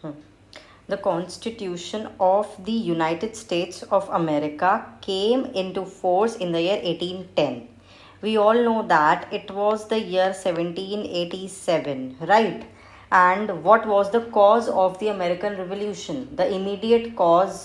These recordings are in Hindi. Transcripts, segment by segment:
The Constitution of the United States of America came into force in the year 1810. We all know that it was the year 1787, right? And what was the cause of the American Revolution? The immediate cause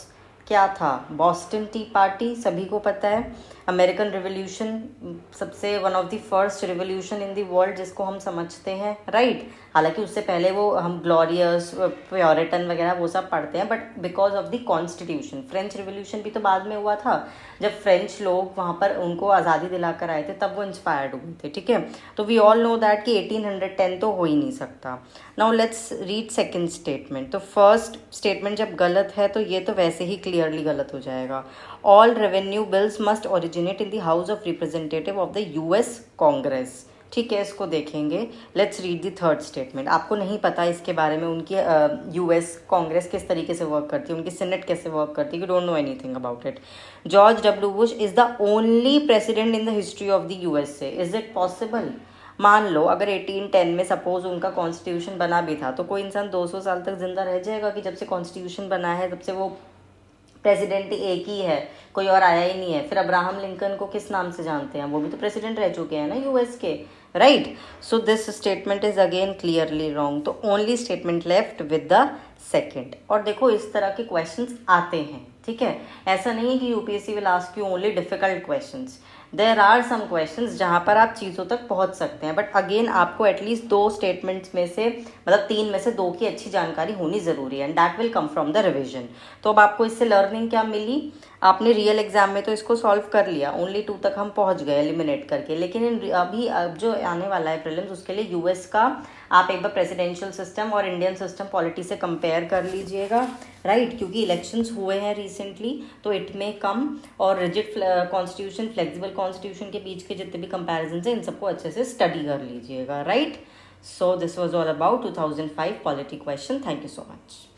क्या था? बॉस्टन टी पार्टी, सभी को पता है. अमेरिकन रिवोल्यूशन सबसे one of the first revolution in the world जिसको हम समझते हैं, राइट? हालांकि उससे पहले वो हम ग्लोरियस, प्योरिटन वगैरह वो सब पढ़ते हैं, but because of the constitution. French revolution भी तो बाद में हुआ था, जब फ्रेंच लोग वहाँ पर उनको आज़ादी दिलाकर आए थे, तब वो इंस्पायर्ड हुए थे, ठीक है? तो वी ऑल नो दैट कि 1810 तो हो ही नहीं सकता. Now let's read second statement. तो फर्स्ट स्टेटमेंट जब गलत है तो ये तो वैसे ही क्लियरली गलत हो जाएगा. All revenue bills must originate in the house of representative of the US Congress. ठीक है, इसको देखेंगे. Let's read the third statement. आपको नहीं पता इसके बारे में, उनकी यूएस कांग्रेस किस तरीके से वर्क करती है, उनकी सीनेट कैसे वर्क करती है, you don't know anything about it. George W Bush is the only president in the history of the USA. Is it possible? मान लो अगर 1810 में सपोज उनका कॉन्स्टिट्यूशन बना भी था, तो कोई इंसान 200 साल तक जिंदा रह जाएगा कि जब से कॉन्स्टिट्यूशन बना है तब से वो प्रेसिडेंट एक ही है, कोई और आया ही नहीं है. फिर अब्राहम लिंकन को किस नाम से जानते हैं? वो भी तो प्रेसिडेंट रह चुके हैं ना यूएस के, right? So this statement is again clearly wrong. तो only statement left with the second. और देखो इस तरह के क्वेश्चंस आते हैं, ठीक है? ऐसा नहीं है कि UPSC will ask you only difficult questions. There are some questions जहाँ पर आप चीज़ों तक पहुँच सकते हैं, बट अगेन आपको एटलीस्ट 2 स्टेटमेंट्स में से, मतलब 3 में से 2 की अच्छी जानकारी होनी ज़रूरी है, and that will come from the revision. तो अब आपको इससे लर्निंग क्या मिली? आपने रियल एग्जाम में तो इसको सॉल्व कर लिया, ओनली 2 तक हम पहुंच गए एलिमिनेट करके, लेकिन अभी अब जो आने वाला है प्रीलिम्स, उसके लिए यूएस का आप एक बार प्रेसिडेंशियल सिस्टम और इंडियन सिस्टम पॉलिटी से कंपेयर कर लीजिएगा, राइट? क्योंकि इलेक्शंस हुए हैं रिसेंटली, तो इट में कम और रिजिड कॉन्स्टिट्यूशन, फ्लेक्सिबल कॉन्स्टिट्यूशन के बीच के जितने भी कंपैरिजन है, इन सबको अच्छे से स्टडी कर लीजिएगा, right? So this was all about 2005 polity question. Thank you so much.